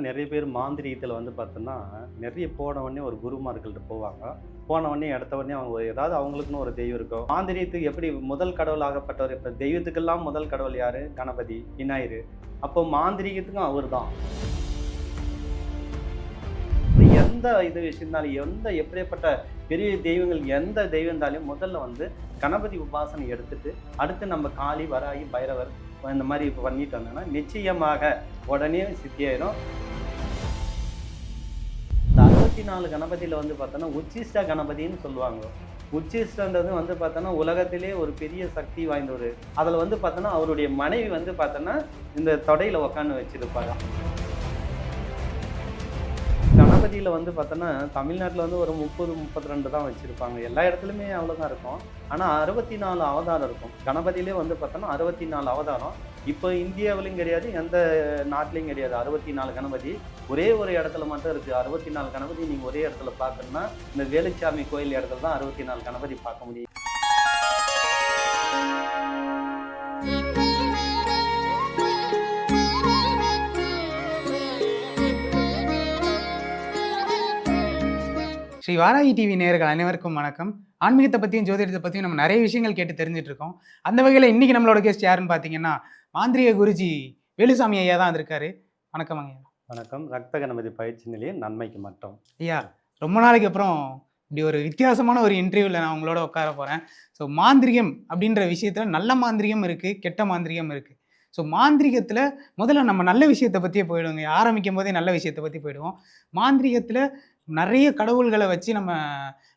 நிறைய பேர் மாந்திரீகத்தில் வந்து பார்த்தோன்னா, நிறைய போன உடனே ஒரு குருமார்கள்ட்ட போவாங்க. போன உடனே எடுத்த உடனே அவங்க ஏதாவது அவங்களுக்குன்னு ஒரு தெய்வம் இருக்கும். மாந்திரீகத்துக்கு எப்படி முதல் கடவுளாகப்பட்டவர் இப்ப தெய்வத்துக்கெல்லாம் முதல் கடவுள் யாரு? கணபதி, விநாயகர். அப்போ மாந்திரீகத்துக்கும் அவர் தான். எந்த இது விஷயம்னாலும், எப்படியாப்பட்ட பெரிய தெய்வங்கள் எந்த தெய்வம் இருந்தாலும் முதல்ல வந்து கணபதி உபாசனை எடுத்துட்டு, அடுத்து நம்ம காளி, வராகி, பைரவர் இந்த மாதிரி இப்போ பண்ணிட்டு வந்தோம்னா, நிச்சயமாக உடனே சித்தியாயிரும். இந்த 64 கணபதியில வந்து பார்த்தோன்னா, உச்சிஷ்ட கணபதின்னு சொல்லுவாங்க. உச்சிஷ்டன்றது வந்து பார்த்தோன்னா, உலகத்திலே ஒரு பெரிய சக்தி வாய்ந்தவர். அதில் வந்து பார்த்தோன்னா, அவருடைய மனைவி வந்து பார்த்தோன்னா, இந்த தொடையில உட்காந்து வச்சிருப்பாங்க. கணபதியில் வந்து பார்த்தோன்னா, தமிழ்நாட்டில் வந்து ஒரு 30, 32 தான் வச்சுருப்பாங்க. எல்லா இடத்துலையுமே அவ்வளோதான் இருக்கும். ஆனால் 64 அவதாரம் இருக்கும். கணபதியிலே வந்து பார்த்தோன்னா 64 அவதாரம். இப்போ இந்தியாவிலையும் கிடையாது, எந்த நாட்டிலையும் கிடையாது. 64 கணபதி ஒரே ஒரு இடத்துல மட்டும் இருக்குது. 64 கணபதி நீங்கள் ஒரே இடத்துல பார்க்கணுன்னா, இந்த வேலுச்சாமி கோயில் இடத்துல தான் 64 கணபதி பார்க்க முடியும். ஸ்ரீ வாராகி டிவி நேயர்கள் அனைவருக்கும் வணக்கம். ஆன்மீகத்தை பற்றியும் ஜோதிடத்தை பற்றியும் நம்ம நிறைய விஷயங்கள் கேட்டு தெரிஞ்சுட்டு இருக்கோம். அந்த வகையில் இன்னைக்கு நம்மளோட கெஸ்ட் யாருன்னு பார்த்தீங்கன்னா, மாந்திரிக குருஜி வேலுசாமி ஐயா தான் வந்திருக்காரு. வணக்கம் ஐயா. வணக்கம். ரத்த கணபதி பயிற்சி நிலையம், நன்மைக்கு மட்டும். ஐயா, ரொம்ப நாளைக்கு அப்புறம் இப்படி ஒரு வித்தியாசமான ஒரு இன்டர்வியூவில் நான் உங்களோட உட்கார போகிறேன். ஸோ மாந்திரிகம் அப்படின்ற விஷயத்தில் நல்ல மாந்திரிகம் இருக்குது, கெட்ட மாந்திரிகம் இருக்குது. ஸோ மாந்திரிகத்தில் முதல்ல நம்ம நல்ல விஷயத்தை பற்றியே போயிடுவோங்க. ஆரம்பிக்கும் போதே நல்ல விஷயத்தை பற்றி போயிடுவோம். மாந்திரிகத்தில் நிறைய கடவுள்களை வச்சு நம்ம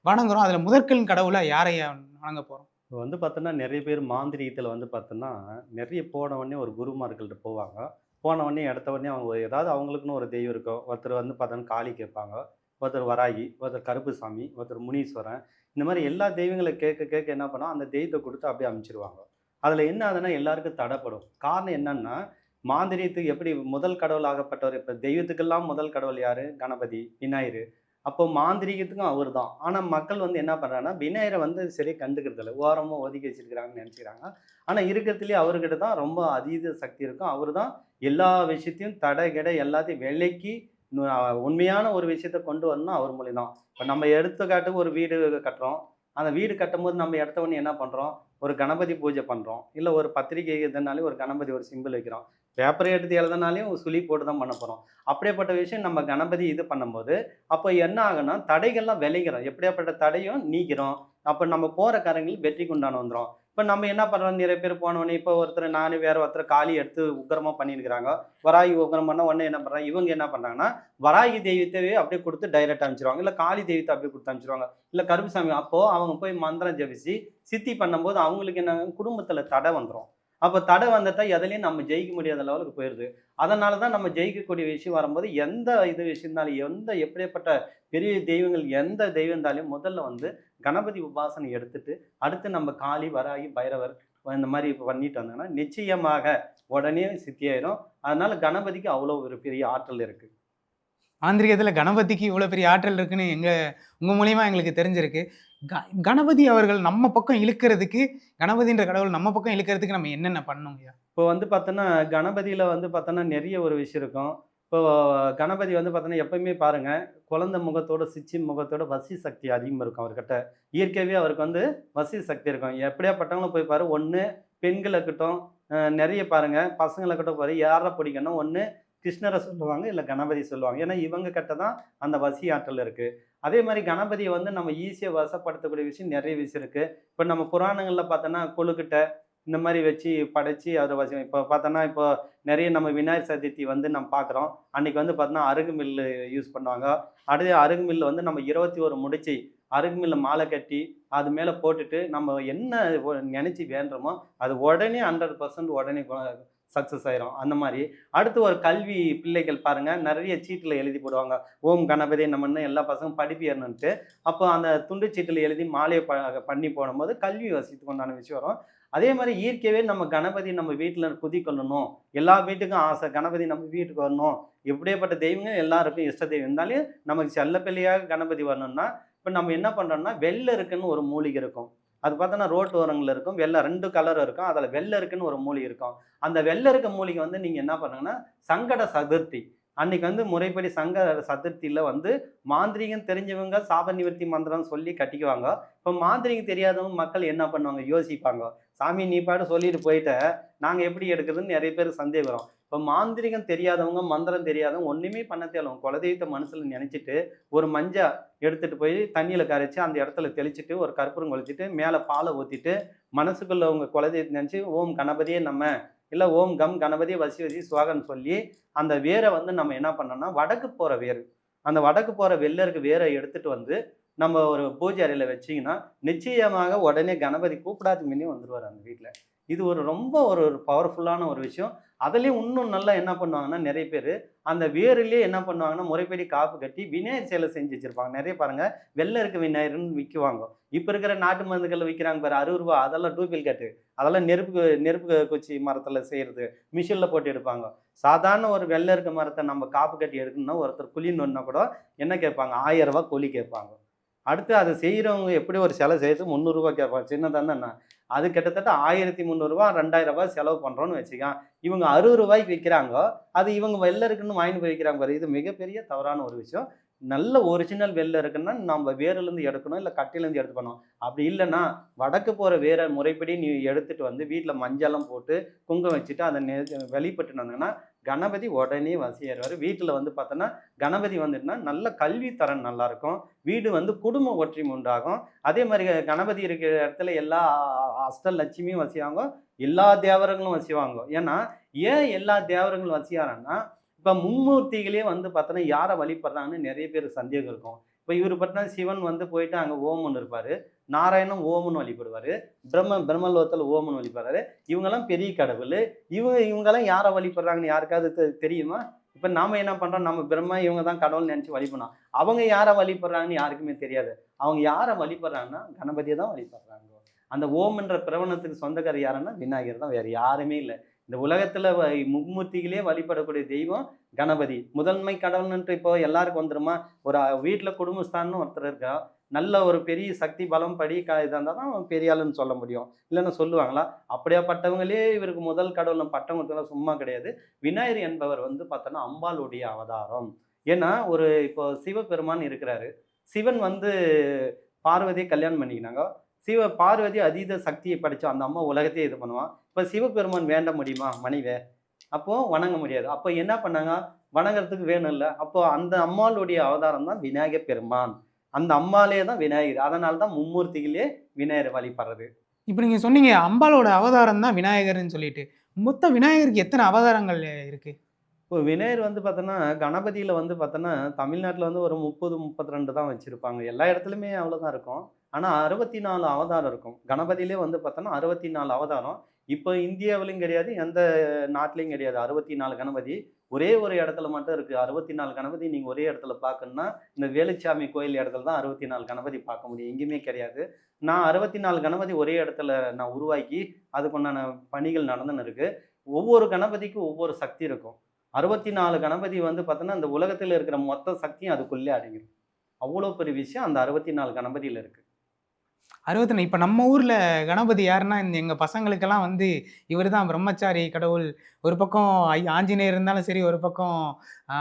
வணங்குறோம். அதில் முதற்கண் கடவுளை யாரையா வணங்க போகிறோம்? இப்போ வந்து பார்த்தோன்னா, நிறைய பேர் மாந்திரீகத்தில் வந்து பார்த்தோன்னா, நிறைய போன உடனே ஒரு குருமார்கள்ட்ட போவாங்க. போன உடனே எடுத்த உடனே அவங்க ஏதாவது அவங்களுக்குன்னு ஒரு தெய்வம் இருக்கும். ஒருத்தர் வந்து பார்த்தோன்னா காளி கேட்பாங்க, ஒருத்தர் வராகி, ஒருத்தர் கருப்புசாமி, ஒருத்தர் முனீஸ்வரன். இந்த மாதிரி எல்லா தெய்வங்களை கேட்க கேட்க என்ன பண்ணால் அந்த தெய்வத்தை கொடுத்து அப்படியே அனுப்பிச்சிடுவாங்க. அதில் என்ன ஆகுதுன்னா எல்லாருக்கும் தடைப்படும். காரணம் என்னன்னா, மாந்திரீகத்துக்கு எப்படி முதல் கடவுளாகப்பட்டவர் இப்போ தெய்வத்துக்கெல்லாம் முதல் கடவுள் யார்? கணபதி, விநாயகர். அப்போ மாந்திரீகத்துக்கும் அவர் தான். ஆனால் மக்கள் வந்து என்ன பண்ணுறாங்கன்னா, விநாயகரை வந்து சரியாக கண்டுக்கிறது இல்லை, ஓரமாக ஒதுக்கி வச்சிருக்கிறாங்கன்னு நினச்சிக்கிறாங்க. ஆனால் இருக்கிறதுலேயே அவர்கிட்ட தான் ரொம்ப அதீத சக்தி இருக்கும். அவர் தான் எல்லா விஷயத்தையும் தடை கிடை எல்லாத்தையும் விலைக்கு உண்மையான ஒரு விஷயத்த கொண்டு வரணும்னா அவர் மொழி தான். இப்போ நம்ம எடுத்துக்காட்டுக்கு ஒரு வீடு கட்டுறோம். அந்த வீடு கட்டும்போது நம்ம எடுத்த உடனே என்ன பண்ணுறோம்? ஒரு கணபதி பூஜை பண்ணுறோம். இல்லை ஒரு பத்திரிகை இதனாலே ஒரு கணபதி ஒரு சிம்பிள் வைக்கிறோம். பேப்பரை எடுத்து எழுதினாலையும் சுழி போட்டு தான் பண்ண போகிறோம். அப்படியேப்பட்ட விஷயம் நம்ம கணபதி இது பண்ணும்போது, அப்போ என்ன ஆகுன்னா தடைகள்லாம் விளைகிறோம். எப்படியாப்பட்ட தடையும் நீக்கிறோம். அப்போ நம்ம போகிற காரியங்கள் வெற்றிக்கு உண்டான வந்துடும். இப்போ நம்ம என்ன பண்ணுறோம்? நிறைய பேர் போனோடனே இப்போ ஒருத்தர் நான் வேறு ஒருத்தர் காளி எடுத்து உக்கிரமாக பண்ணியிருக்கிறாங்க. வராகி உக்கிரம் பண்ண உடனே என்ன பண்ணுறாங்க? இவங்க என்ன பண்ணுறாங்கன்னா, வராகி தெய்வத்தையே அப்படியே கொடுத்து டைரெக்டாக அனுப்பிச்சிருவாங்க. இல்லை காளி தெய்வத்தை அப்படியே கொடுத்து அனுப்பிச்சிருவாங்க. இல்லை கருப்புசாமி. அப்போது அவங்க போய் மந்திரம் ஜபிச்சு சித்தி பண்ணும்போது அவங்களுக்கு என்ன குடும்பத்தில் தடை வந்துடும். அப்போ தடை வந்துட்டா எதுலையும் நம்ம ஜெயிக்க முடியாத லெவலுக்கு போயிடுது. அதனால தான் நம்ம ஜெயிக்கக்கூடிய விஷயம் வரும்போது எந்த இது விஷயம்னாலும், எப்படியாப்பட்ட பெரிய தெய்வங்கள் எந்த தெய்வம் இருந்தாலும் முதல்ல வந்து கணபதி உபாசனை எடுத்துட்டு, அடுத்து நம்ம காளி, வராகி, பைரவர் இந்த மாதிரி இப்போ பண்ணிட்டு வந்தோம்னா நிச்சயமாக உடனே சித்தியாயிரும். அதனால கணபதிக்கு அவ்வளோ ஒரு பெரிய ஆற்றல் இருக்குது. மாந்திரிகத்தில் கணபதிக்கு இவ்வளோ பெரிய ஆற்றல் இருக்குன்னு உங்கள் மூலியமாக எங்களுக்கு தெரிஞ்சிருக்கு. கணபதி அவர்கள் நம்ம பக்கம் இழுக்கிறதுக்கு, கணபதின்ற கடவுள் நம்ம பக்கம் இழுக்கிறதுக்கு நம்ம என்னென்ன பண்ணணுங்கய்யா? இப்போ வந்து பார்த்தோன்னா, கணபதியில் வந்து பார்த்தோன்னா நிறைய ஒரு விஷயம் இருக்கும். இப்போ கணபதி வந்து பார்த்தோன்னா எப்பயுமே பாருங்கள், குழந்தை முகத்தோட சிச்சி முகத்தோட வசி சக்தி அதிகமாக இருக்கும் அவர்கிட்ட. இயற்கையாகவே அவருக்கு வந்து வசி சக்தி இருக்கும். எப்படியாப்பட்டவங்களும் போய் பாரு, ஒன்று பெண்கள் இருக்கட்டும், நிறைய பாருங்கள் பசங்களை இருக்கட்டும் பாரு, யாரை பிடிக்கணும், ஒன்று கிருஷ்ணரை சொல்லுவாங்க, இல்லை கணபதி சொல்லுவாங்க. ஏன்னா இவங்க கிட்ட தான் அந்த வசி ஆற்றல் இருக்குது. அதே மாதிரி கணபதியை வந்து நம்ம ஈஸியாக வசப்படுத்தக்கூடிய விஷயம் நிறைய விஷயம் இருக்குது. இப்போ நம்ம புராணங்களில் பார்த்தோன்னா கொழுக்கிட்ட இந்த மாதிரி வச்சு படைச்சி அதை வசி இப்போ பார்த்தோன்னா இப்போ நிறைய நம்ம விநாயகர் சதுர்த்தி வந்து நம்ம பார்க்குறோம். அன்றைக்கி வந்து பார்த்தோன்னா அருகுமில்லு யூஸ் பண்ணுவாங்க. அடுத்து அருகுமில்ல வந்து நம்ம 21 முடிச்சு அருகுமில்ல மாலை கட்டி அது மேலே போட்டுட்டு நம்ம என்ன நினச்சி வேண்டுறோமோ அது உடனே 100% உடனே சக்ஸஸ் ஆயிரும். அந்த மாதிரி அடுத்து ஒரு கல்வி பிள்ளைகள் பாருங்கள், நிறைய சீட்டில் எழுதி போடுவாங்க, ஓம் கணபதி நம்மன்னு எல்லா பசங்களும் படிப்பியறணுன்ட்டு. அப்போ அந்த துண்டு சீட்டில் எழுதி மாலையை பண்ணி போடும்போது கல்வி வசதிக்கு உண்டான விஷயம் வரும். அதே மாதிரி இயற்கையாகவே நம்ம கணபதி நம்ம வீட்டில் குதிக்கொள்ளணும். எல்லா வீட்டுக்கும் ஆசை கணபதி நம்ம வீட்டுக்கு வரணும். எப்படியேப்பட்ட தெய்வங்கள் எல்லாருக்கும் இஷ்ட தெய்வம் இருந்தாலும் நமக்கு செல்லப்பிள்ளையாக கணபதி வரணும்னா, இப்போ நம்ம என்ன பண்ணுறோம்னா, வெள்ளை இருக்குன்னு ஒரு மூலிகை இருக்கும். அது பார்த்தோன்னா ரோட்டு ஓரங்களில் இருக்கும். வெள்ளை 2 கலர் இருக்கும். அதில் வெள்ளை இருக்குன்னு ஒரு மூலிகை இருக்கும். அந்த வெள்ளை இருக்க மூலிகை வந்து நீங்கள் என்ன பண்ணுங்கன்னா, சங்கட சதுர்த்தி அன்னைக்கு வந்து முறைப்படி சங்க சதுர்த்தியில வந்து மாந்திரீகம் தெரிஞ்சவங்க சாப நிவர்த்தி மந்திரம் சொல்லி கட்டிக்குவாங்க. இப்போ மாந்திரீகம் தெரியாதவங்க மக்கள் என்ன பண்ணுவாங்க? யோசிப்பாங்க. சாமி நீ பாட்டு சொல்லிட்டு போயிட்ட, நாங்க எப்படி எடுக்குறதுன்னு நெறைய பேருக்கு சந்தேகம் வரும். இப்போ மாந்திரீகம் தெரியாதவங்க, மந்திரம் தெரியாதவங்க ஒண்ணுமே பண்ண தேவையில்ல. உங்க குலதெய்வத்த மனசுல நெனச்சுட்டு, ஒரு மஞ்ச எடுத்துட்டு போய் தண்ணீல கரைச்சு அந்த இடத்துல தெளிச்சுட்டு, ஒரு கற்பூரம் கொளுத்திட்டு, மேல பால ஊத்திட்டு, மனசுக்குள்ள உங்க குலதெய்வத்த நெனச்சு, ஓம் கணபதியே நம, இல்ல ஓம் கம் கணபதியே வசி வசி சுவாகன்னு சொல்லி, அந்த வேர வந்து நம்ம என்ன பண்ணோம்னா, வடக்கு போற வேர். அந்த வடக்கு போற வெள்ளருக்கு வேர எடுத்துட்டு வந்து, நம்ம ஒரு பூஜை அறையில வச்சீங்கன்னா, நிச்சயமாக உடனே கணபதி கூப்பிடாததுக்கு முன்னே வந்துருவாரு அந்த வீட்ல. இது ஒரு ரொம்ப ஒரு பவர்ஃபுல்லான ஒரு விஷயம். அதுலயும் இன்னும் நல்லா என்ன பண்ணுவாங்கன்னா, நெறைய பேரு அந்த வேரிலேயே என்ன பண்ணுவாங்கன்னா, முறைப்படி காப்பு கட்டி விநாயகர் சிலை செஞ்சு வச்சிருப்பாங்க. நெறைய பாருங்க, வெள்ள இருக்கு விநாயகர்ன்னு விக்குவாங்க. இப்ப இருக்கிற நாட்டு மருந்துகள்ல விக்கிறாங்க பாரு ரூ. 60 அதெல்லாம் டூப்ளிகேட். அதெல்லாம் நெருப்பு நெருப்பு குச்சி மரத்துல செய்றது. மிஷின்ல போட்டு எடுப்பாங்க. சாதாரண ஒரு வெள்ள இருக்க மரத்த நம்ம காப்பு கட்டி எடுக்கணும்னா, ஒருத்தர் குழி நோண்டுனா கூட என்ன கேட்பாங்க? ரூ. 1000 கூலி கேட்பாங்க. அடுத்து அத செய்றவங்க எப்படி ஒரு சிலை செய்யறது ரூ. 300 கேட்பாங்க. சின்னதா இருந்தா அது கிட்டத்தட்ட ரூ. 1300 ரூ. 2000 செலவு பண்றோம்னு வச்சுக்கோங்க. இவங்க ரூ. 60 விக்கிறாங்க. அது இவங்க வெள்ள இருக்குன்னு வாங்கிட்டு போய் விக்கிறாங்க பாரு. இது மிகப்பெரிய தவறான ஒரு விஷயம். நல்ல ஒரிஜினல் வெள்ள இருக்குன்னா, நம்ம வேர்லேருந்து எடுக்கணும். இல்ல கட்டையிலேருந்து எடுத்து பண்ணணும். அப்படி இல்லன்னா, வடக்கு போற வேர முறைப்படி நீ எடுத்துட்டு வந்து வீட்ல மஞ்சள்லாம் போட்டு, குங்குமம் வச்சுட்டு அத வழிபட்டுட்டு வந்தீங்கன்னா, கணபதி உடனே வசியாயிருவாரு. வீட்ல வந்து பார்த்தோன்னா, கணபதி வந்துட்டுனா நல்ல கல்வி தரம் நல்லாயிருக்கும். வீடு வந்து குடும்ப ஒற்றுமை உண்டாகும். அதே மாரி கணபதி இருக்கிற இடத்துல எல்லா அஷ்டலட்சுமியும் வசியாங்க. எல்லா தேவர்களும் வசிவாங்க. ஏன்னா, ஏன் எல்லா தேவர்களும் வசியாறாங்கன்னா, இப்ப மும்மூர்த்திகளே வந்து பார்த்தோன்னா, யார வழிபடுறாங்கன்னு நெறைய பேருக்கு சந்தேகம் இருக்கும். இப்ப இவரு பார்த்தீங்கன்னா, சிவன் வந்து போயிட்டு அங்க ஓம்ன்னு இருப்பாரு. நாராயணன் ஓம்ன்னு வழிபடுவாரு. பிரம்மலோகத்துல ஓம்ன்னு வழிபடுறாரு. இவங்கலாம் பெரிய கடவுளு. இவங்கலாம் யார வழிபடுறாங்கன்னு யாருக்காவது தெரியுமா? இப்ப நாம என்ன பண்றோம்? நம்ம பிரம்மா இவங்க தான் கடவுள்னு நெனச்சு வழிபடுறோம். அவங்க யார வழிபடுறாங்கன்னு யாருக்குமே தெரியாது. அவங்க யார வழிபடுறாங்கன்னா, கணபதிய தான் வழிபடுறாங்க. அந்த ஓம்ன்ற பிரவணத்துக்கு சொந்தக்காரர் யாருன்னா, விநாயகர் தான். வேற யாருமே இல்ல. இந்த உலகத்துல மும்மூர்த்திகளே வழிபடக்கூடிய தெய்வம் கணபதி. முதன்மை கடவுள்ன்ட்டு இப்போ எல்லாருக்கும் வந்துருமா? ஒரு வீட்ல குடும்பஸ்தான்னு ஒருத்தர் இருக்கா. நல்ல ஒரு பெரிய சக்தி பலம் படி இதா இருந்தா தான் அவன் பெரிய ஆளுன்னு சொல்ல முடியும். இல்லன்னா சொல்லுவாங்களா? அப்படியாப்பட்டவங்களே இவருக்கு முதல் கடவுள்னு பட்டம் குடுத்ததெல்லாம் சும்மா கிடையாது. விநாயகர் என்பவர் வந்து பார்த்தோன்னா, அம்பாளுடைய அவதாரம். ஏன்னா, ஒரு இப்போ சிவபெருமான் இருக்கிறாரு. சிவன் வந்து பார்வதிய கல்யாணம் பண்ணிக்கினாங்க. பார்வதி அதீத சக்தியை படைச்ச அந்த அம்மா உலகத்தையே இது பண்ணுவான். இப்ப சிவபெருமான் வேண்ட முடியுமா மனைவிய? அப்போ வணங்க முடியாது. அப்ப என்ன பண்ணாங்க? வணங்குறதுக்கு வேணும்ல. அப்போ அந்த அம்மாளுடைய அவதாரம் தான் விநாயகர் பெருமான். அந்த அம்மாளே தான் விநாயகர். அதனால தான் மும்மூர்த்திகளே விநாயகர வழிபடுறது. இப்ப நீங்க சொன்னீங்க, அம்பாளோட அவதாரம் தான் விநாயகர்ன்னு சொல்லிட்டு. மொத்த விநாயகருக்கு எத்தன அவதாரங்கள் இருக்கு? இப்போ விநாயகர் வந்து பார்த்தோன்னா, கணபதியில வந்து பார்த்தோன்னா, தமிழ்நாட்டுல வந்து ஒரு 30, 32 தான் வச்சிருப்பாங்க. எல்லா இடத்துலயுமே அவ்வளோதான் இருக்கும். ஆனா 64 அவதாரம் இருக்கும். கணபதியிலே வந்து பார்த்தோன்னா 64 அவதாரம். இப்போ இந்தியாவிலும் கிடையாது, எந்த நாட்டிலயும் கிடையாது. 64 கணபதி. ஒரே ஒரு இடத்துல மட்டும் இருக்கு. 64 கணபதி நீங்க ஒரே இடத்துல பார்க்கணும்னா, இந்த வேலுச்சாமி கோயில் இடத்துல தான் 64 கணபதி பார்க்க முடியும். எங்கேயுமே கிடையாது. நான் 64 கணபதி ஒரே இடத்துல நான் உருவாக்கி, அதுக்குண்டான பணிகள் நடந்துன்னு இருக்கு. ஒவ்வொரு கணபதிக்கும் ஒவ்வொரு சக்தி இருக்கும். 64 கணபதி வந்து பார்த்தோன்னா, இந்த உலகத்துல இருக்கிற மொத்த சக்தியும் அதுக்குள்ளே அடங்கிரும். அவ்வளோ பெரிய விஷயம் அந்த 64 கணபதியில இருக்கு. 64 இப்ப நம்ம ஊர்ல கணபதி யாருன்னா, இந்த எங்க பசங்களுக்கெல்லாம் வந்து இவரு தான் பிரம்மச்சாரி கடவுள். ஒரு பக்கம் ஆஞ்சநேயர் இருந்தாலும் சரி, ஒரு பக்கம் ஆ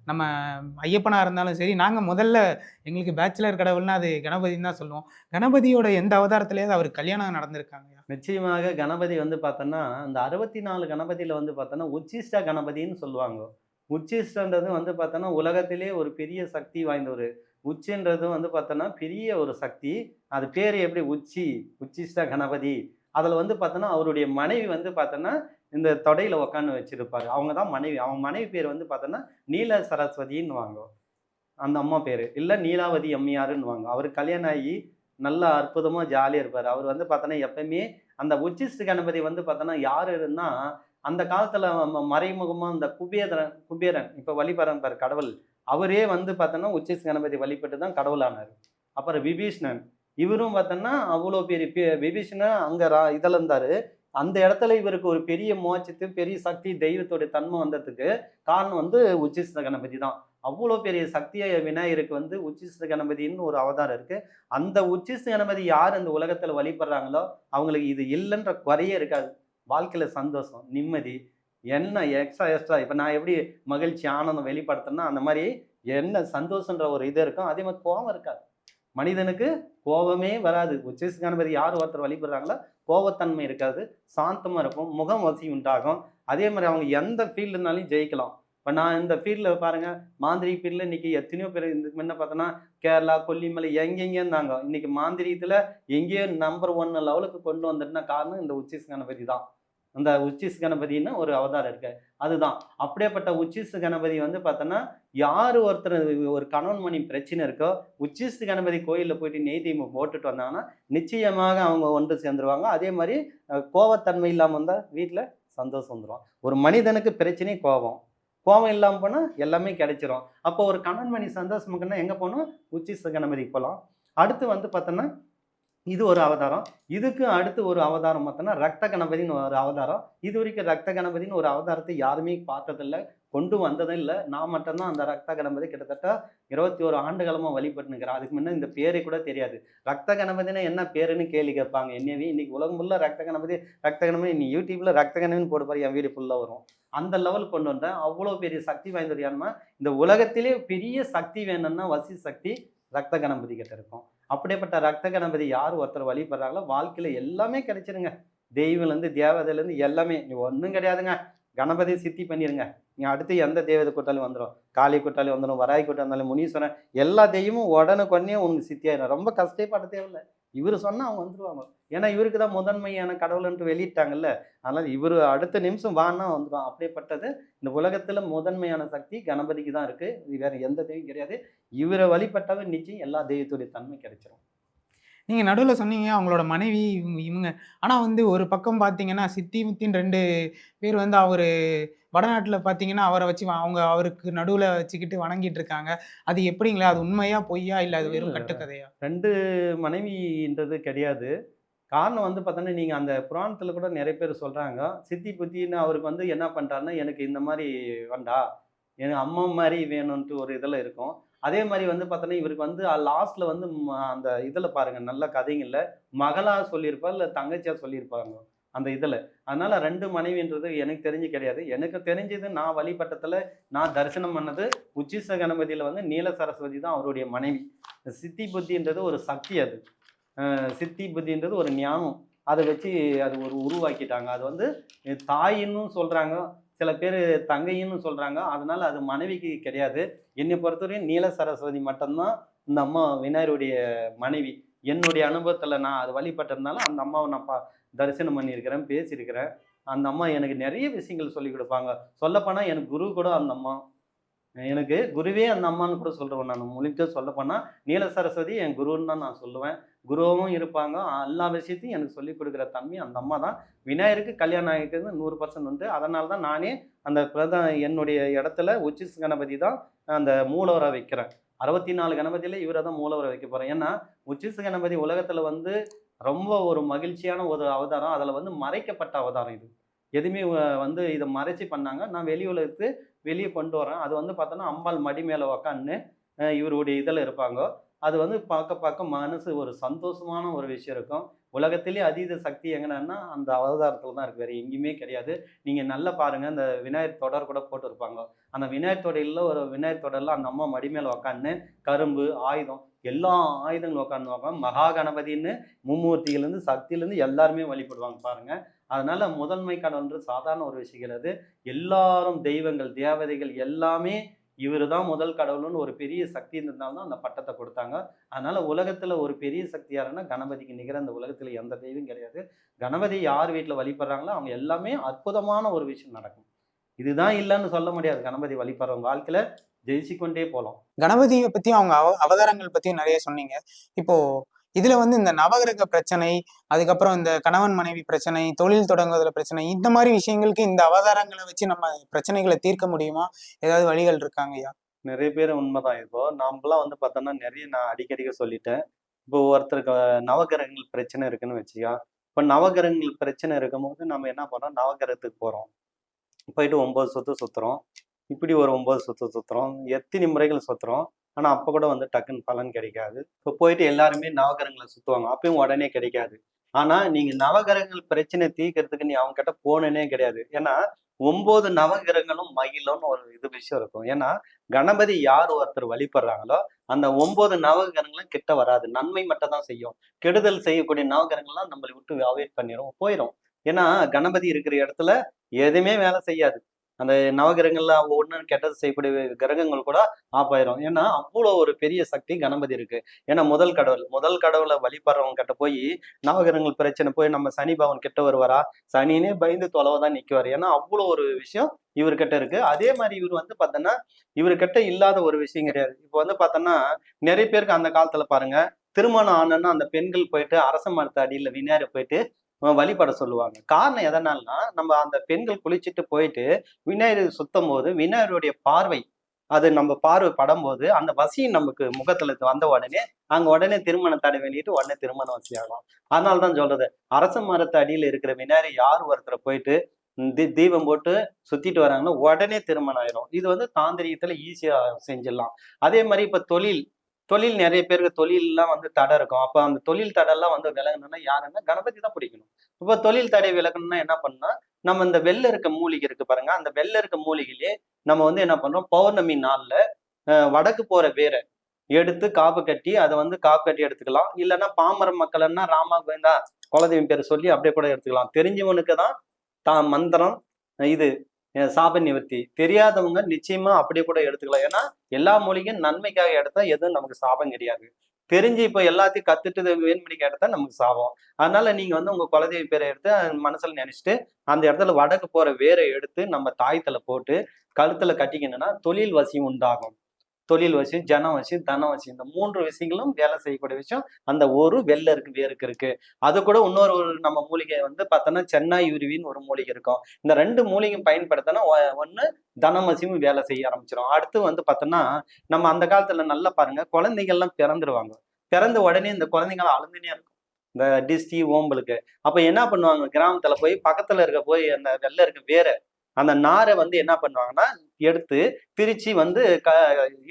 நம்ம ஐயப்பனா இருந்தாலும் சரி, நாங்க முதல்ல எங்களுக்கு பேச்சுலர் கடவுள்னா அது கணபதின்னு தான் சொல்லுவோம். கணபதியோட எந்த அவதாரத்திலயாவது அவருக்கு கல்யாணம் நடந்திருக்காங்கயா? நிச்சயமாக கணபதி வந்து பார்த்தோன்னா, அந்த 64 கணபதியில வந்து பார்த்தோன்னா, உச்சிஷ்ட கணபதின்னு சொல்லுவாங்க. உச்சிஷ்டன்றது வந்து பார்த்தோன்னா, உலகத்திலே ஒரு பெரிய சக்தி வாய்ந்த ஒரு உச்சின்றது வந்து பார்த்தோன்னா, பெரிய ஒரு சக்தி. அது பேரு எப்படி உச்சிஷ்ட கணபதி. அதுல வந்து பார்த்தோன்னா, அவருடைய மனைவி வந்து பார்த்தோன்னா, இந்த தொடையில உட்காந்து வச்சிருப்பாரு. அவங்க தான் மனைவி. அவங்க மனைவி பேர் வந்து பார்த்தோன்னா, நீல சரஸ்வதின்னுவாங்க. அந்த அம்மா பேரு. இல்ல நீலாவதி அம்மையாருன்னுவாங்க. அவருக்கு கல்யாணம் ஆகி நல்லா அற்புதமா ஜாலியா இருப்பாரு. அவரு வந்து பார்த்தோன்னா, எப்பவுமே அந்த உச்சிஷ்ட கணபதி வந்து பார்த்தோன்னா, யாருன்னா, அந்த காலத்துல மறைமுகமா இந்த குபேரன் இப்ப வழிபடுறான் பாரு கடவுள். அவரே வந்து பார்த்தோன்னா, உச்சிஷ்ட கணபதி வழிபட்டு தான் கடவுளானாரு. அப்புறம் விபீஷ்ணன். இவரும் பார்த்தோன்னா, அவ்வளோ பெரிய விபீஷணன் அங்க இதுல இருந்தாரு. அந்த இடத்துல இவருக்கு ஒரு பெரிய மோட்சத்து, பெரிய சக்தி, தெய்வத்துடைய தன்மை வந்ததுக்கு காரணம் வந்து உச்சிஷ்ட கணபதி தான். அவ்வளோ பெரிய சக்திய விநாயகருக்கு வந்து உச்சிஷ்ட கணபதின்னு ஒரு அவதாரம் இருக்கு. அந்த உச்சிஷ்ட கணபதி யார் இந்த உலகத்துல வழிபடுறாங்களோ, அவங்களுக்கு இது இல்லன்ற குறையே இருக்காது. வாழ்க்கையில சந்தோஷம், நிம்மதி, என்ன எக்ஸ்ட்ரா இப்போ நான் எப்படி மகிழ்ச்சி ஆனந்தம் வெளிப்படுத்தினா அந்த மாதிரி என்ன சந்தோஷன்ற ஒரு இது இருக்கும். அதே மாதிரி கோபம் இருக்காது. மனிதனுக்கு கோபமே வராது. உச்சிஷ்ட கணபதி யார் ஒருத்தர் வழிபடுறாங்களோ கோபத்தன்மை இருக்காது, சாந்தமா இருக்கும், முகம் வசி உண்டாகும். அதே மாதிரி அவங்க எந்த ஃபீல்டுனாலும் ஜெயிக்கலாம். இப்போ நான் இந்த ஃபீல்டில் பாருங்க, மாந்திரிக ஃபீல்டில் இன்னைக்கு எத்தனையோ பேர் இதுக்கு முன்ன பார்த்தோன்னா கேரளா, கொல்லிமலை எங்கெங்கே இருந்தாங்க. இன்னைக்கு மாந்திரீகத்தில் எங்கேயோ நம்பர் 1 லெவலுக்கு கொண்டு வந்துட்டுனா காரணம் இந்த உச்சிஷ்ட கணபதி தான். அந்த உச்சிஷ்ட கணபதினு ஒரு அவதாரம் இருக்கு. அதுதான் அப்படியேப்பட்ட உச்சிஷ்ட கணபதி வந்து பார்த்தோன்னா, யார் ஒருத்தர் ஒரு கணவன் மனைவி பிரச்சனை இருக்கோ, உச்சிஷ்ட கணபதி கோயிலில் போயிட்டு நெய் தீபம் போட்டுட்டு வந்தாங்கன்னா, நிச்சயமாக அவங்க ஒன்று சேர்ந்துருவாங்க. அதே மாதிரி கோவத்தன்மை இல்லாமல் வந்தால் வீட்டில் சந்தோஷம் வந்துடும். ஒரு மனிதனுக்கு பிரச்சனை கோபம். கோபம் இல்லாமல் போனால் எல்லாமே கிடைச்சிரும். அப்போ ஒரு கணவன் மனைவி சந்தோஷமாக்குன்னா எங்கே போகணும்? உச்சிஷ்ட கணபதிக்கு போகலாம். அடுத்து வந்து பார்த்தோன்னா, இது ஒரு அவதாரம். இதுக்கு அடுத்து ஒரு அவதாரம் பார்த்தோன்னா, ரத்த கணபதின்னு ஒரு அவதாரம். இது வரைக்கும் ரத்த கணபதின்னு ஒரு அவதாரத்தை யாருமே பார்த்ததில்ல, கொண்டு வந்ததும் இல்லை. நான் மட்டும்தான் அந்த ரத்த கணபதி கிட்டத்தட்ட 21 ஆண்டுகாலமாக வழிபட்டு நிற்கிறேன். அதுக்கு முன்னே இந்த பேரை கூட தெரியாது. ரத்த கணபதினா என்ன பேருன்னு கேள்வி கேட்பாங்க என்னையவே. இன்னைக்கு உலகம் ஃபுல்லாக ரத்த கணபதி நீ யூடியூப்ல ரத்த கணபதின்னு போட்டு பாரு, என் வீடு ஃபுல்லாக வரும். அந்த லெவல் கொண்டு வந்தேன். அவ்வளோ பெரிய சக்தி வாய்ந்தது யாருன்னா, இந்த உலகத்திலே பெரிய சக்தி வேணும்னா வசி சக்தி ரத்த கணபதி கிட்ட இருக்கும். அப்படிப்பட்ட ரத்த கணபதி யார் ஒருத்தர் வழிபடுறாங்களோ வாழ்க்கையில எல்லாமே கிடைச்சிருங்க. தெய்வம்லேருந்து தேவதையிலேருந்து எல்லாமே. நீ ஒன்றும் கிடையாதுங்க. கணபதி சித்தி பண்ணிருங்க. நீ அடுத்து எந்த தெய்வத்தை கூட்டாலும் வந்துடும். காளி கூட்டாலும் வந்துடும், வராய் கூட்டம் வந்தாலும், முனீஸ்வரன் எல்லா தெய்வமும் உடனுக்குடனே உனக்கு சித்தியாயிடும். ரொம்ப கஷ்டப்பட தேவையில்லை. இவர் சொன்னால் அவங்க வந்துடுவாங்க. ஏன்னா இவருக்கு தான் முதன்மையான கடவுள்ன்ட்டு வெளியிட்டாங்கல்ல. அதனால் இவர் அடுத்த நிமிஷம் வான்னா வந்துடும். அப்படிப்பட்டது இந்த உலகத்தில் முதன்மையான சக்தி கணபதிக்கு தான் இருக்குது. இது வேறு எந்த தெய்வம் கிடையாது. இவரை வழிபட்டவர் நிச்சயம் எல்லா தெய்வத்துடைய தன்மை கிடைச்சிரும். நீங்க நடுவுல சொன்னீங்க அவங்களோட மனைவி இவங்க. ஆனா வந்து ஒரு பக்கம் பார்த்தீங்கன்னா, சித்தி முத்தின்னு 2 பேர் வந்து அவரு வடநாட்டுல பார்த்தீங்கன்னா, அவர வச்சு அவருக்கு நடுவுல வச்சுக்கிட்டு வணங்கிட்டு இருக்காங்க. அது எப்படிங்களா? அது உண்மையா? பொய்யா? இல்ல அது வெறும் இல்ல கட்டுக்கதையா? 2 மனைவின்றது கிடையாது. காரணம் வந்து பார்த்தோன்னா, நீங்க அந்த புராணத்தில கூட நெறைய பேர் சொல்றாங்க. சித்தி புத்தின்னு அவருக்கு வந்து என்ன பண்ணிட்டாருன்னா, எனக்கு இந்த மாரி வேண்டாம். எனக்கு அம்மா மாரி வேணுன்ட்டு ஒரு இதில இருக்கும். அதே மாரி வந்து பார்த்தோன்னா, இவருக்கு வந்து லாஸ்ட்ல வந்து அந்த இதில பாருங்க நல்ல கதைங்கள்ல மகளா சொல்லியிருப்பார், இல்ல தங்கச்சியா சொல்லியிருப்பாங்க அந்த இதில. அதனால 2 மனைவின்றது எனக்கு தெரிஞ்சு கிடையாது. எனக்கு தெரிஞ்சது நான் வழிபட்டத்தில நான் தரிசனம் பண்ணது உச்சிஷ்ட கணபதியில வந்து நீல சரஸ்வதி தான் அவருடைய மனைவி. சித்தி புத்தின்றது ஒரு சக்தி அது. சித்தி புத்தின்றது ஒரு ஞானம். அதை வச்சு அது ஒரு உருவாக்கிட்டாங்க. அது வந்து தாயின்னு சொல்றாங்க. சில பேர் தங்கைன்னு சொல்றாங்க. அதனால அது மனைவிக்கு கிடையாது. என்னை பொறுத்தவரையும் நீல சரஸ்வதி மட்டும்தான் இந்த அம்மா விநாயகருடைய மனைவி. என்னுடைய அனுபவத்துல நான் அது வழிபட்டதுனால அந்த அம்மாவை நான் தரிசனம் பண்ணியிருக்கிறேன், பேசியிருக்கிறேன். அந்த அம்மா எனக்கு நிறைய விஷயங்கள் சொல்லிக் கொடுப்பாங்க. சொல்லப்போனா எனக்கு குரு கூட அந்த அம்மா. எனக்கு குருவே அந்த அம்மான்னு கூட சொல்றேன். நான் முழுக்க சொல்லப்போனா நீல சரஸ்வதி என் குருன்னு தான் நான் சொல்லுவேன். குருவும் இருப்பாங்க. எல்லா விஷயத்தையும் எனக்கு சொல்லிக் கொடுக்குற தன்மை அந்த அம்மா தான். விநாயகருக்கு கல்யாணம் ஆகிக்கிறது 100% உண்டு. அதனால தான் நானே அந்த என்னுடைய இடத்துல உச்சிஷ்ட கணபதி தான் அந்த மூலவரா வைக்கிறேன். 64 கணபதியில இவரை தான் மூலவரை வைக்க போறேன். ஏன்னா உச்சிஷ்ட கணபதி உலகத்துல வந்து ரொம்ப ஒரு மகிழ்ச்சியான ஒரு அவதாரம். அதுல வந்து மறைக்கப்பட்ட அவதாரம் இது. எதுவுமே வந்து இதை மறைச்சு பண்ணாங்க. நான் வெளி உலகத்துக்கு வெளியே கொண்டு வரேன். அது வந்து பார்த்தோன்னா அம்பாள் மடி மேலே உக்காந்து இவருடைய இதில் இருப்பாங்க. அது வந்து பார்க்க பார்க்க மனசு ஒரு சந்தோஷமான ஒரு விஷயம் இருக்கும். உலகத்திலே அதீத சக்தி எங்கன்னா அந்த அவதாரத்தில் தான் இருக்குது. வேறு எங்கேயுமே கிடையாது. நீங்கள் நல்லா பாருங்கள், இந்த விநாயகர் தொடர் கூட போட்டிருப்பாங்க. அந்த விநாயகர் தொடரில் ஒரு விநாயகர் தொடரில் அந்த அம்மா மடி மேலே உக்காந்து கரும்பு ஆயுதம் எல்லா ஆயுதங்களும் உட்காந்துவாங்க. மகா கணபதின்னு மும்மூர்த்திகள்லேருந்து சக்தியிலேருந்து எல்லாருமே வழிபடுவாங்க பாருங்க. அதனால முதன்மை கடவுள்ன்றது சாதாரண ஒரு விஷயம் கிடையாது. எல்லாரும் தெய்வங்கள், தேவதைகள் எல்லாமே இவர் தான் முதல் கடவுள்னு ஒரு பெரிய சக்தி இருந்ததுனால தான் அந்த பட்டத்தை கொடுத்தாங்க. அதனால உலகத்துல ஒரு பெரிய சக்தி யாருன்னா கணபதிக்கு நிகர இந்த உலகத்துல எந்த தெய்வம் கிடையாது. கணபதி யார் வீட்டில் வழிபடுறாங்களோ அவங்க எல்லாமே அற்புதமான ஒரு விஷயம் நடக்கும். இதுதான் இல்லைன்னு சொல்ல முடியாது. கணபதி வழிபடுறவங்க வாழ்க்கையில ஜெயிச்சு கொண்டே போகலாம். கணபதிய பத்தியும் அவங்க அவதாரங்கள் பத்தியும் நிறைய சொன்னீங்க. இப்போ இதுல வந்து இந்த நவகிரக பிரச்சனை, அதுக்கப்புறம் இந்த கணவன் மனைவி பிரச்சனை, தொழில் தொடங்குவதில பிரச்சனை, இந்த மாதிரி விஷயங்களுக்கு இந்த அவதாரங்களை வச்சு நம்ம பிரச்சனைகளை தீர்க்க முடியுமா? ஏதாவது வழிகள் இருக்காங்கய்யா? நிறைய பேர் உண்மைதான். இப்போ நாமெல்லாம் வந்து பார்த்தோம்னா நிறைய நான் அடிக்கடிக்க சொல்லிட்டேன். இப்போ ஒருத்தருக்கு நவகிரகங்கள் பிரச்சனை இருக்குன்னு வச்சுக்கோ. இப்போ நவகிரகங்கள் பிரச்சனை இருக்கும்போது நம்ம என்ன பண்ணோம், நவகிரகத்துக்கு போறோம். போயிட்டு 9 சுத்து சுத்துறோம். இப்படி ஒரு 9 சுத்து சுத்துறோம். எத்தனை முறைகள் சுத்துறோம். ஆனா அப்ப கூட வந்து டக்குன்னு பலன் கிடைக்காது. இப்போ போயிட்டு எல்லாருமே நவகிரகங்களை சுத்துவாங்க. அப்பயும் உடனே கிடைக்காது. ஆனா நீங்க நவகிரகங்கள் பிரச்சனை தீர்க்கறதுக்கு நீ அவங்க கிட்ட போனனே கிடையாது. ஏன்னா 9 நவகிரகங்களும் மகிழும்னு ஒரு விஷயம் இருக்கும். ஏன்னா கணபதி யார் ஒருத்தர் வழிபடுறாங்களோ அந்த 9 நவகிரகங்களும் கிட்ட வராது. நன்மை மட்டும் தான் செய்யும். கெடுதல் செய்யக்கூடிய நவகிரகங்கள்லாம் நம்மளை விட்டு அவாய்ட் பண்ணிரும், போயிரும். ஏன்னா கணபதி இருக்கிற இடத்துல எதுவுமே வேலை செய்யாது. அந்த நவகிரகங்கள்ல ஒண்ணு கெட்டது செய்யக்கூடிய கிரகங்கள் கூட ஆஃப் ஆயிரும். ஏன்னா அவ்வளோ ஒரு பெரிய சக்தி கணபதி இருக்கு. ஏன்னா முதல் கடவுளை வழிபடுறவங்க கிட்ட போய் நவகிரகங்கள் பிரச்சனை போய் நம்ம சனி பகவான் கிட்ட வருவாரா? சனினே பயந்து தொலைவதான் நிக்குவாரு. ஏன்னா அவ்வளோ ஒரு விஷயம் இவர்கிட்ட இருக்கு. அதே மாதிரி இவர் வந்து பார்த்தோன்னா இவர்கிட்ட இல்லாத ஒரு விஷயம் கிடையாது. இப்போ வந்து பார்த்தோன்னா நிறைய பேருக்கு அந்த காலத்துல பாருங்க, திருமணம் ஆனோன்னா அந்த பெண்கள் போயிட்டு அரச மரத்து அடியில விநாயகரை போயிட்டு வழிபட சொல்லுவாங்க. காரணம் எதனால்னா, நம்ம அந்த பெண்கள் குளிச்சுட்டு போயிட்டு விநாயகர் சுத்தம் போது விநாயகருடைய பார்வை அது நம்ம பார்வை படும்போது அந்த வசி நமக்கு முகத்துல வந்த உடனே அங்க உடனே திருமண தடை வெளியிட்டு உடனே திருமண வசி ஆகும். அதனாலதான் சொல்றது, அரச மரத்து அடியில இருக்கிற விநாயகர் யார் ஒருத்தரை போயிட்டு தீபம் போட்டு சுத்திட்டு வராங்கன்னா உடனே திருமணம் ஆயிரும். இது வந்து தாந்திரிகத்துல ஈஸியா செஞ்சிடலாம். அதே மாதிரி இப்ப தொழில் தொழில் நிறைய பேருக்கு தொழிலெல்லாம் வந்து தடை இருக்கும். அப்ப அந்த தொழில் தடைலாம் வந்து விலகணும்னா யாருன்னா கணபதி தான் பிடிக்கணும். இப்ப தொழில் தடை விலகணும்னா என்ன பண்ணணும்னா, நம்ம இந்த வெள்ளை இருக்க மூலிகை இருக்கு பாருங்க, அந்த வெள்ளை இருக்க மூலிகையிலே நம்ம வந்து என்ன பண்றோம், பௌர்ணமி நாள்ல வடக்கு போற வேரை எடுத்து காப்பு கட்டி அதை வந்து காப்பு கட்டி எடுத்துக்கலாம். இல்லைன்னா பாமர மக்கள்னா ராமா கோவிந்தா குலதெய்வம் பேர் சொல்லி அப்படியே கூட எடுத்துக்கலாம். தெரிஞ்சவனுக்கு தான் மந்திரம் இது சாப நிவர்த்தி. தெரியாதவங்க நிச்சயமா அப்படியே கூட எடுத்துக்கலாம். ஏன்னா எல்லா மூலிகையும் நன்மைக்காக எடுத்தா எதுவும் நமக்கு சாபம் கிடையாது. தெரிஞ்சு இப்ப எல்லாத்தையும் கத்துட்டு வேண்மணிக்கு எடுத்தா நமக்கு சாபம். அதனால நீங்க வந்து உங்க குலதெய்வ பேரை எடுத்து மனசுல நினைச்சிட்டு அந்த இடத்துல வடக்கு போற வேரை எடுத்து நம்ம தாயத்துல போட்டு கழுத்துல கட்டிக்கணும்னா தொழில் வசியம் உண்டாகும். தொழில் வசியம், ஜன வசியம், தன வசியம், இந்த 3 விஷயங்களும் வேலை செய்யக்கூடிய விஷயம் அந்த ஒரு வெள்ளை இருக்கு வேருக்கு இருக்கு. அது கூட இன்னொரு ஒரு நம்ம மூலிகை வந்து பார்த்தோன்னா சென்னாய் உருவின்னு ஒரு மூலிகை இருக்கும். இந்த 2 மூலிகையும் பயன்படுத்தினா ஒண்ணு தனவசியமும் வேலை செய்ய ஆரம்பிச்சிடும். அடுத்து வந்து பார்த்தோன்னா நம்ம அந்த காலத்துல நல்லா பாருங்க, குழந்தைகள்லாம் பிறந்துருவாங்க. பிறந்த உடனே இந்த குழந்தைங்களாம் அழுந்துனே இருக்கும். இந்த டிஸ்டி ஓம்பலுக்கு. அப்ப என்ன பண்ணுவாங்க, கிராமத்துல போய் பக்கத்துல இருக்க போய் அந்த வெள்ளை இருக்க வேற அந்த நாரை வந்து என்ன பண்ணுவாங்கன்னா எடுத்து பிரிச்சு வந்து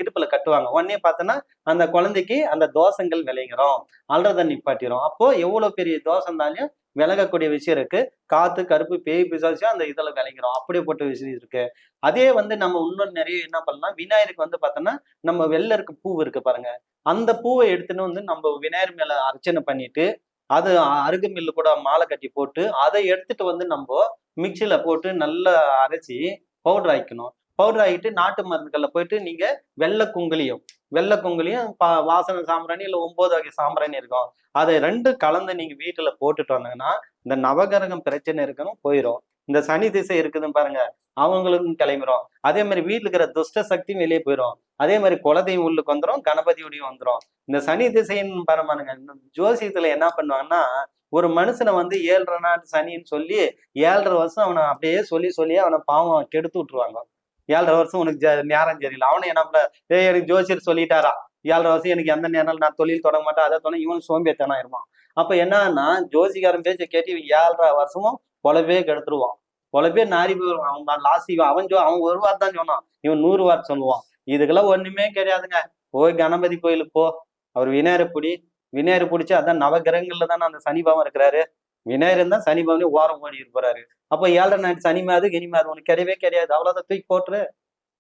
இடுப்புல கட்டுவாங்க. உடனே பார்த்தோன்னா அந்த குழந்தைக்கு அந்த தோஷங்கள் விளைகிறோம், அல்றதை நிப்பாட்டிரும். அப்போ எவ்வளவு பெரிய தோஷம் இருந்தாலும் விலகக்கூடிய விஷயம் இருக்கு. காத்து கருப்பு பேய் பிசாசும் அந்த இதுல விளைகிறோம், அப்படியேப்பட்ட விஷயம் இருக்கு. அதே வந்து நம்ம இன்னும் நிறைய என்ன பண்ணலாம், விநாயகருக்கு வந்து பார்த்தோன்னா நம்ம வெள்ளை இருக்க பூ இருக்கு பாருங்க, அந்த பூவை எடுத்துன்னு வந்து நம்ம விநாயகர் மேல அர்ச்சனை பண்ணிட்டு அது அருகம்பில்லு கூட மாலை கட்டி போட்டு அதை எடுத்துட்டு வந்து நம்ம மிக்சியில போட்டு நல்லா அரைச்சி பவுடர் ஆக்கிக்கணும். பவுடர் ஆகிட்டு நாட்டு மருந்துகள்ல போயிட்டு நீங்க வெள்ளை குங்குலியும் வாசனை சாம்பிராணி இல்ல 9 வகை சாம்பிராணி இருக்கும், அதை 2 கலந்து நீங்க வீட்டுல போட்டுட்டு வந்தீங்கன்னா இந்த நவகிரகம் பிரச்சனை இருக்கணும் போயிடும். இந்த சனி திசை இருக்குதுன்னு பாருங்க, அவங்களுக்கும் கிளம்பிடும். அதே மாதிரி வீட்டுல இருக்கிற துஷ்ட சக்தியும் வெளியே போயிடும். அதே மாதிரி குலதெய்வம் உள்ளுக்கு வந்துடும், கணபதியுடையும் வந்துடும். இந்த சனி திசைன்னு பாருங்க, ஜோசியத்துல என்ன பண்ணுவாங்கன்னா ஒரு மனுஷனை வந்து 7.5 நாட்டு சனின்னு சொல்லி 7.5 வருஷம் அவனை அப்படியே சொல்லியே அவனை பாவம் கெடுத்து விட்டுருவாங்க. 7.5 வருஷம் உனக்கு நேரம் தெரியல, அவனை என்ன எனக்கு ஜோசியர் சொல்லிட்டாரா 7.5 வருஷம் எனக்கு எந்த நேரம் நான் தொழில் தொடங்க மாட்டேன், அதை தொடங்க இவன் சோம்பேத்தனா இருப்பான். அப்ப என்னன்னா ஜோசிகாரன் பேச்ச கேட்டு 7.5 வருஷமும் பொழப்பே கெடுத்துருவான். பொழப்பே நாரி போயிடுவான். அவன் லாஸ்ட் அவன் ஒரு வாரம் தான் சொன்னான், இவன் 100 வாரம் சொல்லுவான். இதுக்கெல்லாம் ஒண்ணுமே கிடையாதுங்க. போய் கணபதி கோயிலுக்கு போ, அவர் விநாயகர் பிடிச்சி, அதான் நவகிரகங்கள்ல தானே அந்த சனி பகவான் இருக்கிறாரு. விநாயகர் தான் சனி பகவானே ஓரம் ஓடி இருப்பாரு. அப்ப 7.5 நாட்டு சனி மாது கினி மாது உனக்கு கிடையவே கிடையாது, அவ்வளவுதான் தூக்கி போட்டுரு.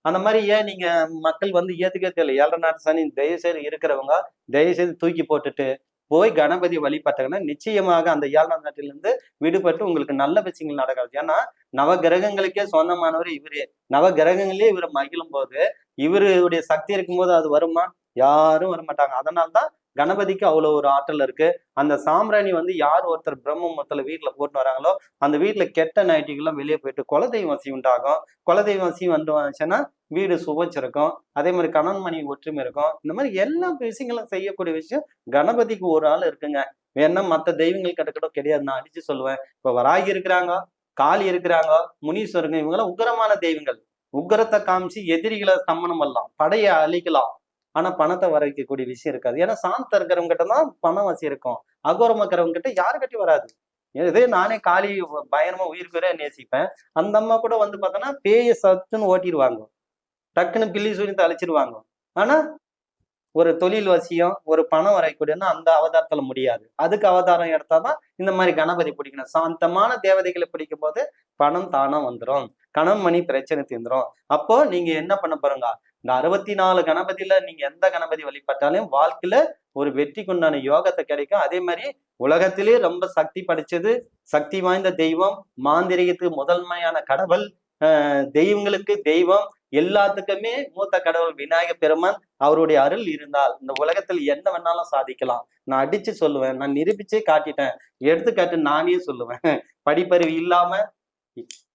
அந்த மாதிரி ஏன் நீங்க மக்கள் வந்து ஏத்துக்கவே தெரியல. 7.5 நாட்டு சனி தயவுசெய்து இருக்கிறவங்க தயவுசெய்து தூக்கி போட்டுட்டு போய் கணபதி வழிபட்டாங்கன்னா நிச்சயமாக அந்த 7.5 நாட்டிலிருந்து விடுபட்டு உங்களுக்கு நல்ல விஷயங்கள் நடக்காது. ஏன்னா நவகிரகங்களுக்கே சொந்தமானவர் இவரு. நவகிரகங்களே இவரை மகிழும் போது இவருடைய சக்தி இருக்கும்போது அது வருமா? யாரும் வரமாட்டாங்க. அதனால்தான் கணபதிக்கு அவ்வளவு ஒரு ஆற்றல் இருக்கு. அந்த சாம்பிராணி வந்து யார் ஒருத்தர் பிரம்ம முகூர்த்தத்துல வீட்டுல போட்டு வராங்களோ அந்த வீட்டுல கெட்ட நைட்டிகள்லாம் வெளியே போயிட்டு குலதெய்வம் வசி உண்டாகும். குலதெய்வம் வசி வந்துச்சுன்னா வீடு சுபச்சிருக்கும். அதே மாதிரி கணவன் மனைவி ஒற்றுமை இருக்கும். இந்த மாதிரி எல்லா விஷயங்களும் செய்யக்கூடிய விஷயம் கணபதிக்கு ஒரு ஆள் இருக்குங்க. வேணா மற்ற தெய்வங்கள் கிட்ட கூட கிடையாது, நான் அடிச்சு சொல்லுவேன். இப்ப வராகி இருக்கிறாங்க, காளி இருக்கிறாங்க, முனீஸ்வரங்க, இவங்கெல்லாம் உக்கிரமான தெய்வங்கள். உக்கிரத்தை காமிச்சு எதிரிகளை ஸ்தம்பனம் பண்ணலாம், படையை அழிக்கலாம். ஆனா பணத்தை வர வைக்கக்கூடிய விஷயம் இருக்காது. ஏன்னா சாந்தம் இருக்கிறவங்க கிட்ட தான் பணம் வசி இருக்கும். அகோரமா இருக்கிறவங்க கிட்ட யாருக்கிட்ட வராது. இதே நானே காளி பயங்கரமா உயிருக்கு நேசிப்பேன். அந்த அம்மா கூட வந்து பார்த்தோன்னா பேய சத்துன்னு ஓட்டிடுவாங்க, டக்குன்னு பில்லி சூரியத்தை அழிச்சிருவாங்க. ஆனா ஒரு தொழில் வசியம், ஒரு பணம் வரைக்கூடியன்னா அந்த அவதாரத்துல முடியாது. அதுக்கு அவதாரம் எடுத்தாதான் இந்த மாதிரி கணபதி பிடிக்கணும். சாந்தமான தேவதைகளை பிடிக்கும் போது பணம் தானா வந்துடும், கணவன் மணி பிரச்சனை தீர்ந்துரும். அப்போ நீங்க என்ன பண்ண போறீங்க, இந்த 64 கணபதியில நீங்க எந்த கணபதி வழிபட்டாலும் வாழ்க்கையில ஒரு வெற்றிக்குண்டான யோகத்தை கிடைக்கும். அதே மாதிரி உலகத்திலே ரொம்ப சக்தி படைச்சது, சக்தி வாய்ந்த தெய்வம், மாந்திரிகத்துக்கு முதன்மையான கடவுள், தெய்வங்களுக்கு தெய்வம், எல்லாத்துக்குமே மூத்த கடவுள் விநாயக பெருமான். அவருடைய அருள் இருந்தால் இந்த உலகத்தில் என்ன வேணாலும் சாதிக்கலாம். நான் அடிச்சு சொல்லுவேன், நான் நிரூபிச்சே காட்டிட்டேன். எடுத்துக்காட்டு நானே சொல்லுவேன். படிப்பறிவு இல்லாம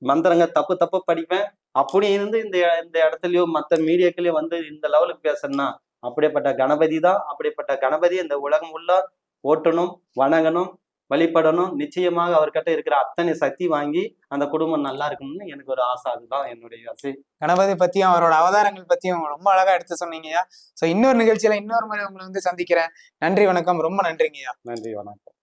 மந்திரங்க தப்பு தப்பு படிப்பேன். அப்படி இருந்து இந்த இந்த இடத்துலயோ மற்ற மீடியாக்களையோ வந்து இந்த லெவலுக்கு பேசணும்னா அப்படிப்பட்ட கணபதி தான். அப்படிப்பட்ட கணபதி இந்த உலகம் உள்ள ஓட்டணும், வணங்கணும், வழிபடணும். நிச்சயமாக அவர்கிட்ட இருக்கிற அத்தனை சக்தி வாங்கி அந்த குடும்பம் நல்லா இருக்கணும்னு எனக்கு ஒரு ஆசை. அதுதான் என்னுடைய ஆசை. கணபதி பத்தியும் அவரோட அவதாரங்கள் பத்தியும் ரொம்ப அழகா எடுத்து சொன்னீங்கய்யா. ஸோ இன்னொரு நிகழ்ச்சியில இன்னொரு முறை உங்களை வந்து சந்திக்கிறேன். நன்றி, வணக்கம். ரொம்ப நன்றிங்கய்யா. நன்றி, வணக்கம்.